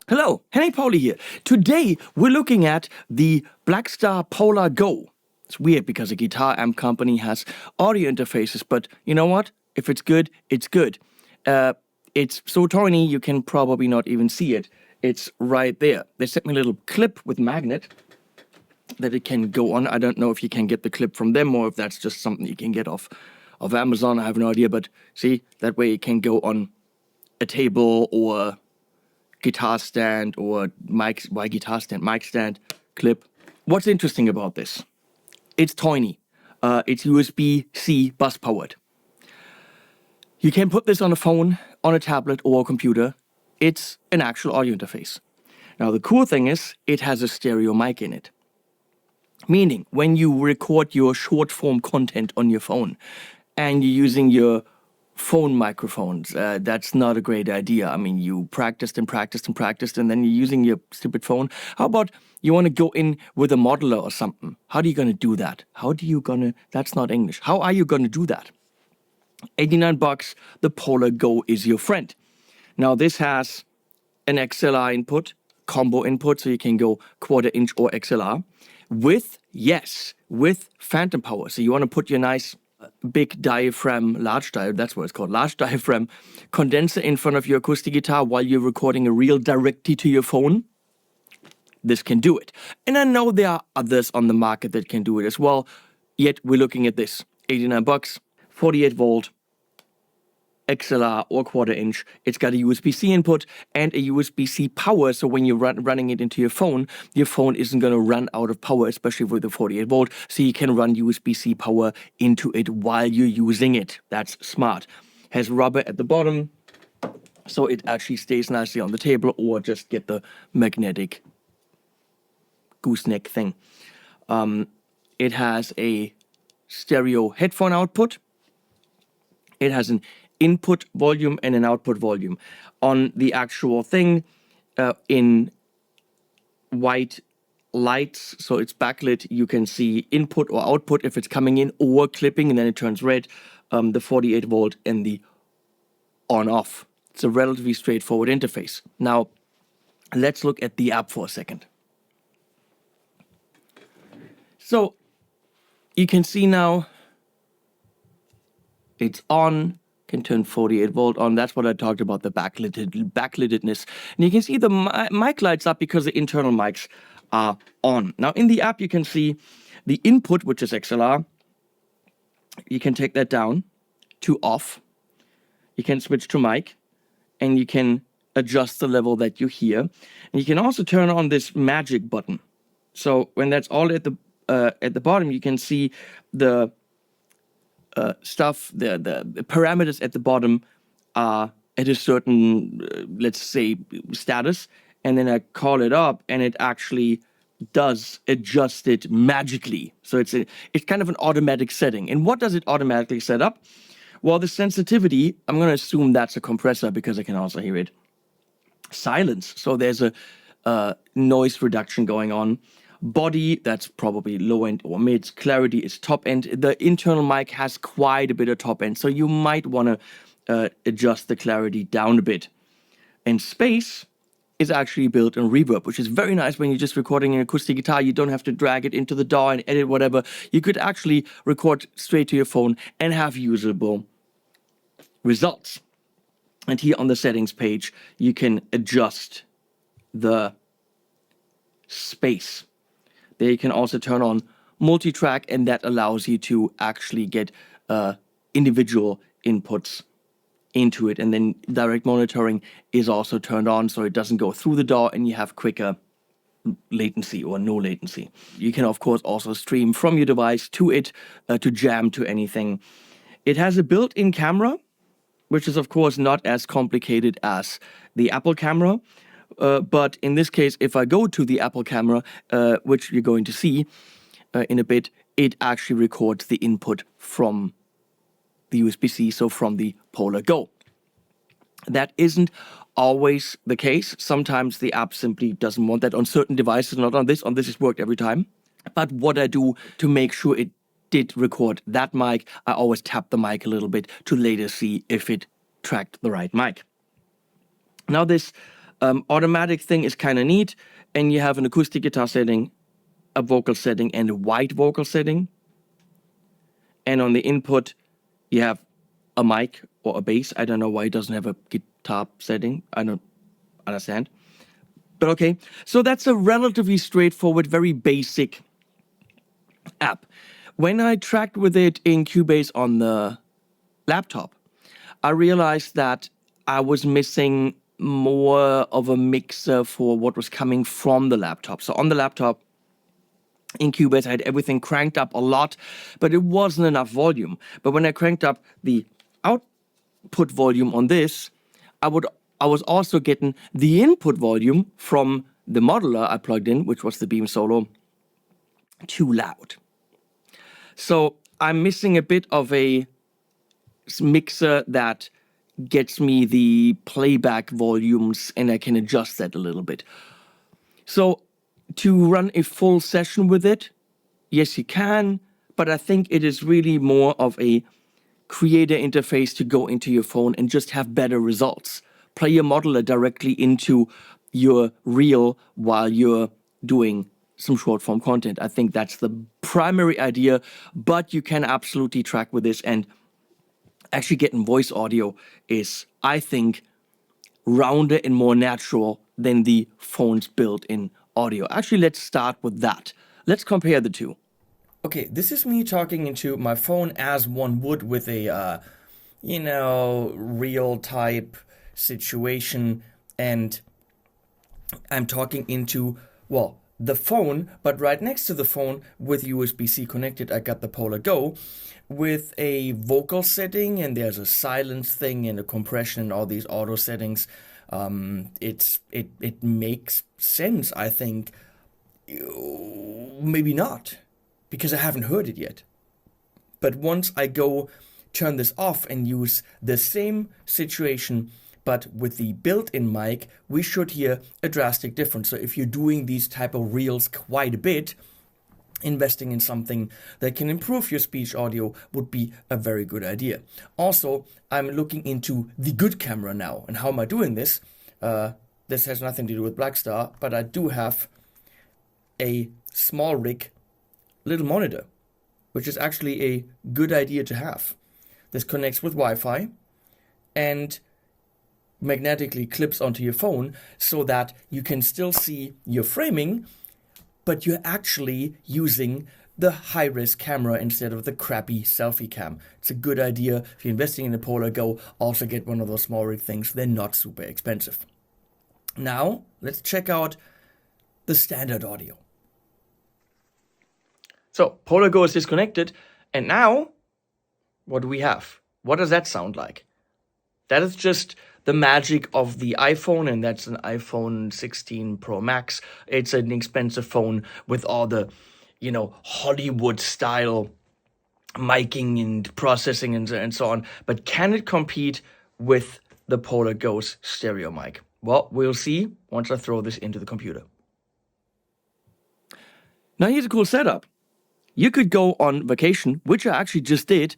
Hello, Henning Pauli here. Today we're looking at the Blackstar Polar Go. It's weird because a guitar amp company has audio interfaces, but you know what? If it's good, it's good. It's so tiny you can probably not even see it. It's right there. They sent me a little clip with magnet that it can go on. I don't know if you can get the clip from them or if that's just something you can get off of Amazon. I have no idea, but see, that way it can go on a table or guitar stand or mic stand, clip. What's interesting about this? It's tiny. It's USB-C bus powered. You can put this on a phone, on a tablet, or a computer. It's an actual audio interface. Now, the cool thing is it has a stereo mic in it. Meaning, when you record your short-form content on your phone and you're using your phone microphones, that's not a great idea. I mean, you practiced and then you're using your stupid phone. How about you want to go in with a modeler or something? How are you going to do that? That's not English. How are you going to do that? $89, the Polar Go is your friend. Now, this has an XLR input, combo input, so you can go 1/4 inch or XLR with phantom power. So you want to put your nice big diaphragm, large diaphragm condenser in front of your acoustic guitar while you're recording a reel directly to your phone. This can do it. And I know there are others on the market that can do it as well, yet we're looking at this. $89, 48 volt, XLR or 1/4 inch. It's got a USB-C input and a USB-C power, so when you're running it into your phone isn't going to run out of power, especially with the 48 volt, so you can run USB-C power into it while you're using it. That's smart. Has rubber at the bottom, so it actually stays nicely on the table, or just get the magnetic gooseneck thing. It has a stereo headphone output. It has an input volume and an output volume. On the actual thing, in white lights, so it's backlit, you can see input or output if it's coming in or clipping, and then it turns red, the 48 volt and the on-off. It's a relatively straightforward interface. Now, let's look at the app for a second. So, you can see now it's on, can turn 48 volt on. That's what I talked about, the backlittedness. And you can see the mic lights up because the internal mics are on. Now, in the app, you can see the input, which is XLR. You can take that down to off. You can switch to mic, and you can adjust the level that you hear. And you can also turn on this magic button. So when that's all at the bottom, you can see the the parameters at the bottom are at a certain, let's say, status, and then I call it up, and it actually does adjust it magically. So it's kind of an automatic setting. And what does it automatically set up? Well, the sensitivity, I'm going to assume that's a compressor because I can also hear it. Silence, so there's a noise reduction going on. Body, that's probably low end or mid. Clarity is top end. The internal mic has quite a bit of top end, so you might want to adjust the clarity down a bit. And space is actually built in reverb, which is very nice when you're just recording an acoustic guitar. You don't have to drag it into the DAW and edit whatever. You could actually record straight to your phone and have usable results. And here on the settings page, you can adjust the space. There you can also turn on multi-track, and that allows you to actually get individual inputs into it. And then direct monitoring is also turned on, so it doesn't go through the DAW, and you have quicker latency or no latency. You can, of course, also stream from your device to it to jam to anything. It has a built-in camera, which is, of course, not as complicated as the Apple camera. But in this case, if I go to the Apple camera, which you're going to see in a bit, it actually records the input from the USB-C, so from the Polar Go. That isn't always the case. Sometimes the app simply doesn't want that on certain devices, not on this. On this, it's worked every time. But what I do to make sure it did record that mic, I always tap the mic a little bit to later see if it tracked the right mic. Now this automatic thing is kind of neat, and you have an acoustic guitar setting, a vocal setting, and a white vocal setting. And on the input, you have a mic or a bass. I don't know why it doesn't have a guitar setting. I don't understand. But okay, so that's a relatively straightforward, very basic app. When I tracked with it in Cubase on the laptop, I realized that I was missing more of a mixer for what was coming from the laptop. So on the laptop, in Cubase, I had everything cranked up a lot, but it wasn't enough volume. But when I cranked up the output volume on this, I was also getting the input volume from the modeler I plugged in, which was the Beam Solo, too loud. So I'm missing a bit of a mixer that gets me the playback volumes, and I can adjust that a little bit. So to run a full session with it, yes, you can, but I think it is really more of a creator interface to go into your phone and just have better results. Play your modeler directly into your reel while you're doing some short form content. I think that's the primary idea, but you can absolutely track with this, and actually getting voice audio is, I think, rounder and more natural than the phone's built-in audio. Actually, let's start with that. Let's compare the two. Okay, this is me talking into my phone as one would with a, real type situation. And I'm talking into, the phone, but right next to the phone with USB-C connected, I got the Polar Go with a vocal setting, and there's a silence thing and a compression and all these auto settings. It makes sense, I think. Maybe not, because I haven't heard it yet. But once I go turn this off and use the same situation, but with the built-in mic, we should hear a drastic difference. So if you're doing these type of reels quite a bit, investing in something that can improve your speech audio would be a very good idea. Also, I'm looking into the good camera now. And how am I doing this? This has nothing to do with Blackstar, but I do have a small rig little monitor, which is actually a good idea to have. This connects with Wi-Fi and magnetically clips onto your phone so that you can still see your framing, but you're actually using the high-res camera instead of the crappy selfie cam. It's a good idea. If you're investing in a Polar Go, also get one of those small rig things. They're not super expensive. Now, let's check out the standard audio. So, Polar Go is disconnected, and now, what do we have? What does that sound like? That is just the magic of the iPhone, and that's an iPhone 16 Pro Max. It's an expensive phone with all the, Hollywood-style miking and processing and so on. But can it compete with the Polar Go's stereo mic? Well, we'll see once I throw this into the computer. Now, here's a cool setup. You could go on vacation, which I actually just did,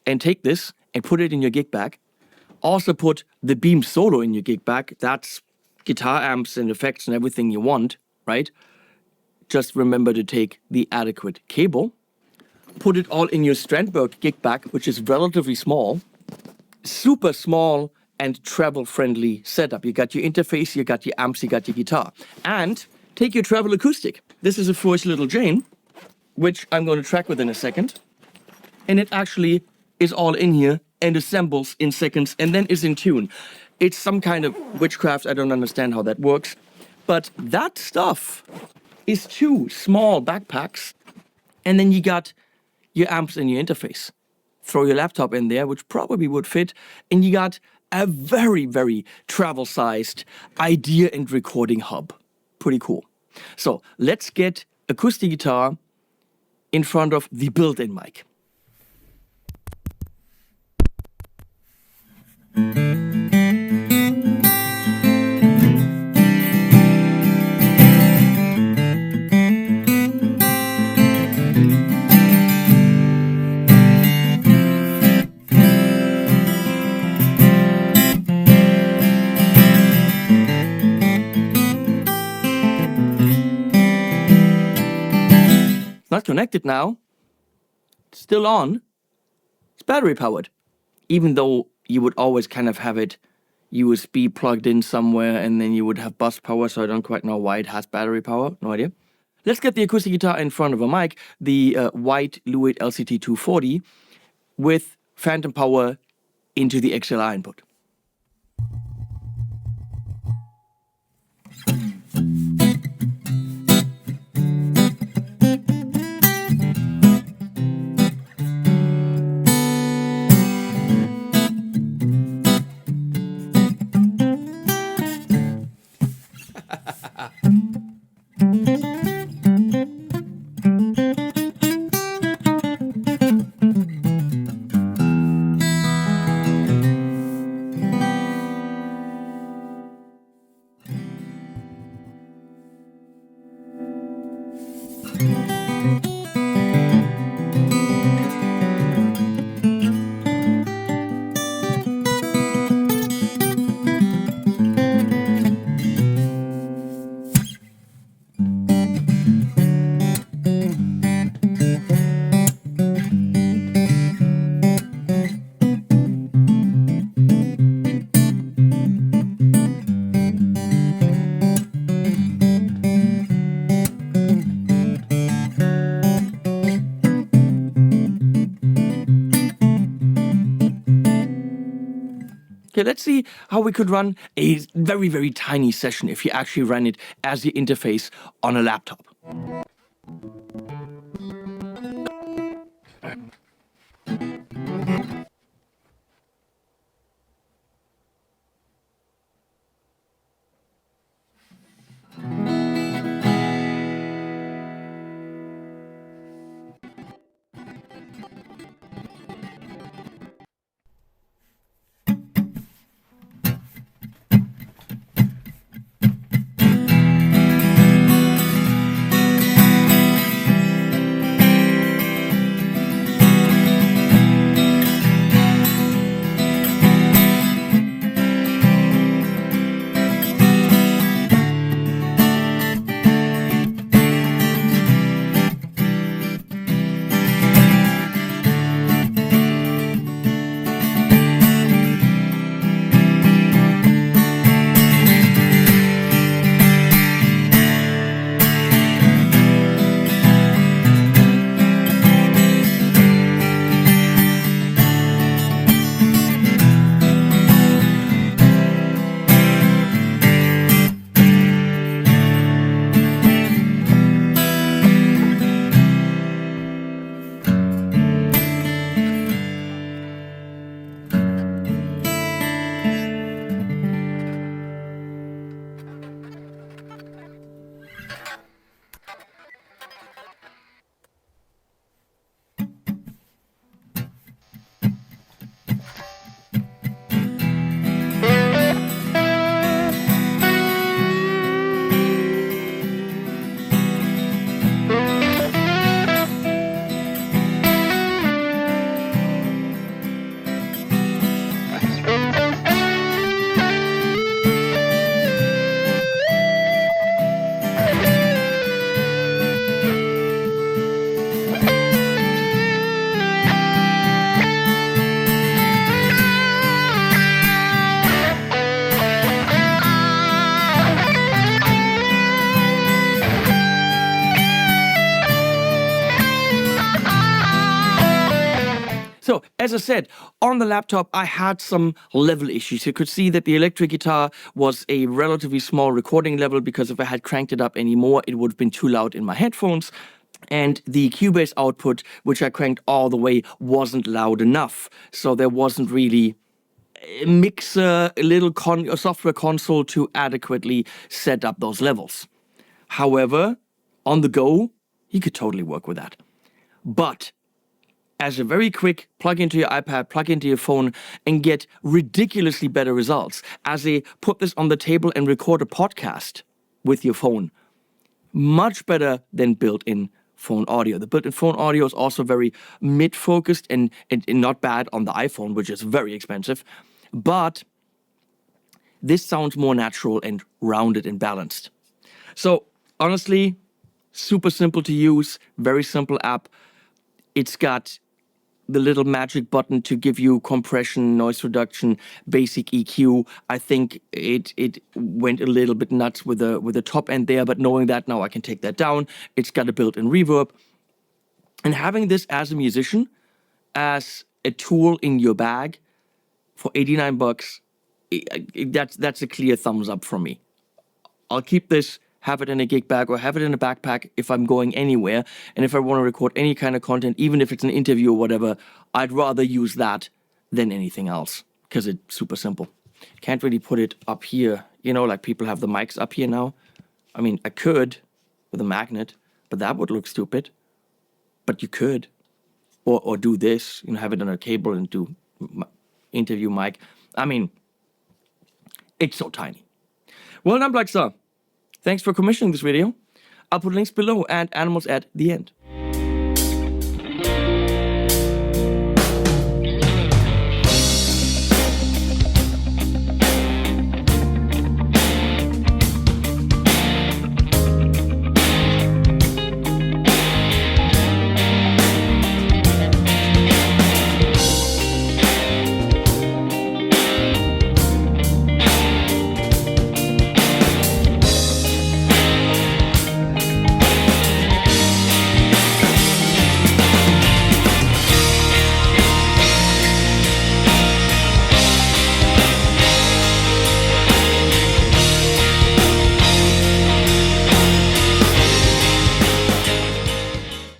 and take this and put it in your gig bag. Also put the Beam Solo in your gig bag. That's guitar amps and effects and everything you want, right? Just remember to take the adequate cable. Put it all in your Strandberg gig bag, which is relatively small. Super small and travel-friendly setup. You got your interface, you got your amps, you got your guitar. And take your travel acoustic. This is a Foy's Little Jane, which I'm going to track with in a second. And it actually is all in here and assembles in seconds and then is in tune. It's some kind of witchcraft. I don't understand how that works. But that stuff is 2 small backpacks. And then you got your amps and your interface. Throw your laptop in there, which probably would fit. And you got a very, very travel-sized idea and recording hub. Pretty cool. So let's get acoustic guitar in front of the built-in mic. not connected now. It's still on. It's battery powered. Even though you would always kind of have it USB plugged in somewhere and then you would have bus power, so I don't quite know why it has battery power. No idea. Let's get the acoustic guitar in front of a mic, the white Lewitt LCT 240 with phantom power into the XLR input. Okay, let's see how we could run a very, very tiny session if you actually ran it as the interface on a laptop. So, as I said, on the laptop, I had some level issues. You could see that the electric guitar was a relatively small recording level because if I had cranked it up anymore, it would have been too loud in my headphones. And the Cubase output, which I cranked all the way, wasn't loud enough. So there wasn't really a mixer, a software console to adequately set up those levels. However, on the go, you could totally work with that. But as a very quick plug into your iPad, plug into your phone, and get ridiculously better results. As a put this on the table and record a podcast with your phone. Much better than built-in phone audio. The built-in phone audio is also very mid-focused and not bad on the iPhone, which is very expensive. But this sounds more natural and rounded and balanced. So honestly, super simple to use, very simple app. It's got the little magic button to give you compression, noise reduction, basic EQ. I think it went a little bit nuts with the top end there, but knowing that now I can take that down. It's got a built-in reverb. And having this as a musician, as a tool in your bag for $89, that's a clear thumbs up from me. I'll keep this, have it in a gig bag or have it in a backpack if I'm going anywhere. And if I want to record any kind of content, even if it's an interview or whatever, I'd rather use that than anything else because it's super simple. Can't really put it up here. You know, like people have the mics up here now. I mean, I could with a magnet, but that would look stupid. But you could. Or do this, you know, have it on a cable and do interview mic. I mean, it's so tiny. Well done, Blackstar. Thanks for commissioning this video. I'll put links below and animals at the end.